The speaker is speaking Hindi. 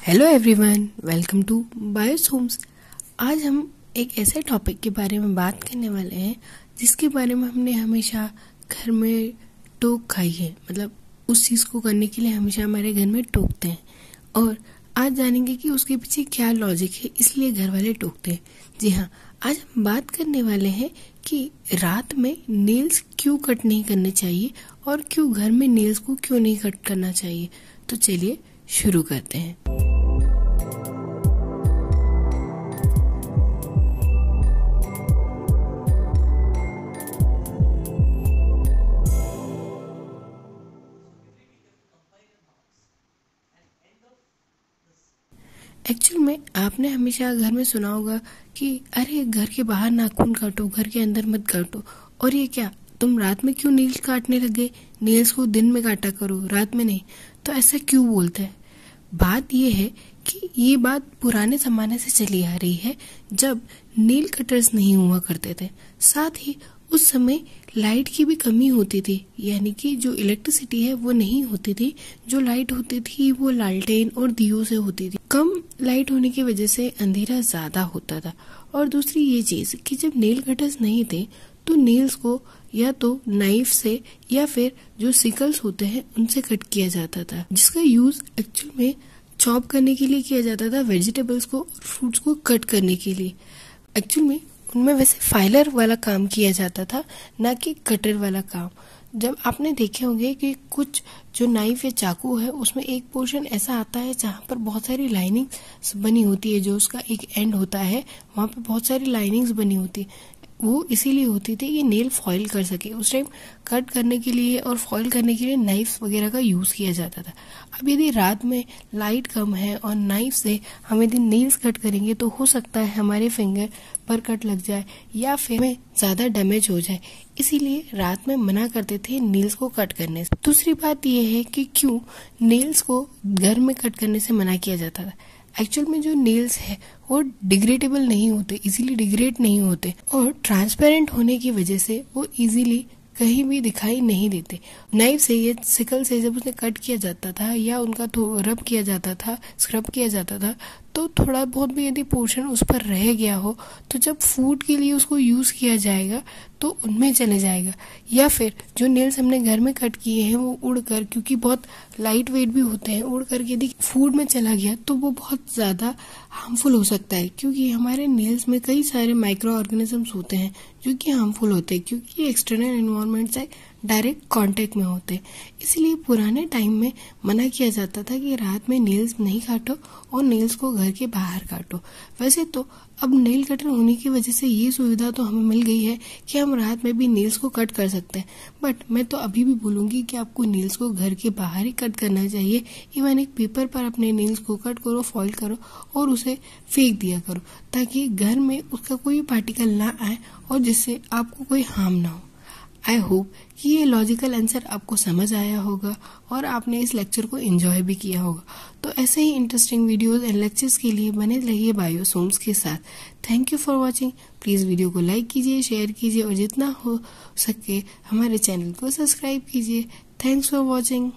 Hello everyone, welcome to Bios homes. आज हम एक ऐसे टॉपिक के बारे में बात करने वाले हैं जिसके बारे में हमने हमेशा घर में टोक खाई है। मतलब उस चीज़ को करने के लिए हमेशा हमारे घर में टोकते हैं और आज जानेंगे कि उसके पीछे क्या लॉजिक है, इसलिए घर वाले टोकते हैं। जी हाँ, आज हम बात करने वाले हैं कि रात में नेल्स क्यों कट नहीं करने चाहिए और क्यों घर में नेल्स को क्यों नहीं कट करना चाहिए। तो चलिए शुरू करते हैं। एक्चुअल में आपने हमेशा घर में सुना होगा कि अरे घर के बाहर नाखून काटो, घर के अंदर मत काटो। और ये क्या, तुम रात में क्यों नेल्स काटने लगे? नेल्स को दिन में काटा करो, रात में नहीं। तो ऐसा क्यों बोलते हैं? बात ये है कि ये बात पुराने जमाने से चली आ रही है, जब नेल कटर्स नहीं हुआ करते थे। साथ ही उस समय लाइट की भी कमी होती थी, यानी कि जो इलेक्ट्रिसिटी है वो नहीं होती थी। जो लाइट होती थी वो लालटेन और दियों से होती थी। कम लाइट होने की वजह से अंधेरा ज्यादा होता था। और दूसरी ये चीज कि जब नेल कटर्स नहीं थे तो नेल्स को या तो नाइफ से या फिर जो सिकल्स होते हैं उनसे कट किया जाता था, जिसका यूज एक्चुअल में चॉप करने के लिए किया जाता था, वेजिटेबल्स को और फ्रूट्स को कट करने के लिए। एक्चुअल में उनमें वैसे फाइलर वाला काम किया जाता था, ना कि कटर वाला काम। जब आपने देखे होंगे कि कुछ जो नाइफ या चाकू है उसमें एक पोर्शन ऐसा आता है जहाँ पर बहुत सारी लाइनिंग्स बनी होती है, जो उसका एक एंड होता है वहाँ पे बहुत सारी लाइनिंग्स बनी होती है। वो इसीलिए होती थी कि नेल फॉइल कर सके। उस टाइम कट करने के लिए और फॉइल करने के लिए नाइफ वगैरह का यूज किया जाता था। अब यदि रात में लाइट कम है और नाइफ से हम यदि नेल्स कट करेंगे तो हो सकता है हमारे फिंगर पर कट लग जाए या फिर हमें ज्यादा डैमेज हो जाए। इसीलिए रात में मना करते थे नेल्स को कट करने से। दूसरी बात यह है कि क्यों नेल्स को घर में कट करने से मना किया जाता था। एक्चुअल में जो नेल्स है वो डिग्रेडेबल नहीं होते, इजीली डिग्रेड नहीं होते और ट्रांसपेरेंट होने की वजह से वो इजीली कहीं भी दिखाई नहीं देते। नाइफ से या सिकल से जब उसे कट किया जाता था या उनका रब किया जाता था, स्क्रब किया जाता था, तो थोड़ा बहुत भी यदि पोर्शन उस पर रह गया हो तो जब फूड के लिए उसको यूज किया जाएगा तो उनमें चले जाएगा। या फिर जो नेल्स हमने घर में कट किए हैं वो उड़कर, क्योंकि बहुत लाइट वेट भी होते हैं, उड़कर यदि फूड में चला गया तो वो बहुत ज्यादा हार्मफुल हो सकता है, क्योंकि हमारे नेल्स में कई सारे माइक्रो ऑर्गेनिजम्स होते हैं जो कि हार्मफुल होते हैं, क्योंकि ये एक्सटर्नल एनवायरनमेंट से डायरेक्ट कांटेक्ट में होते हैं। इसलिए पुराने टाइम में मना किया जाता था कि रात में नेल्स नहीं काटो और नेल्स को घर के बाहर काटो। वैसे तो अब नेल कटर होने की वजह से ये सुविधा तो हमें मिल गई है कि हम रात में भी नेल्स को कट कर सकते हैं, बट मैं तो अभी भी बोलूंगी कि आपको नेल्स को घर के बाहर ही कट करना चाहिए। इवन एक पेपर पर अपने नेल्स को कट करो, फॉइल करो और उसे फेंक दिया करो, ताकि घर में उसका कोई पार्टिकल ना आए और जिससे आपको कोई हार्म ना हो। आई होप कि ये लॉजिकल आंसर आपको समझ आया होगा और आपने इस लेक्चर को एंजॉय भी किया होगा। तो ऐसे ही इंटरेस्टिंग वीडियोस एंड लेक्चर्स के लिए बने रहिए बायोस होम्स के साथ। Thank you for watching. Please video को लाइक कीजिए, शेयर कीजिए और जितना हो सके हमारे चैनल को सब्सक्राइब कीजिए। Thanks for watching.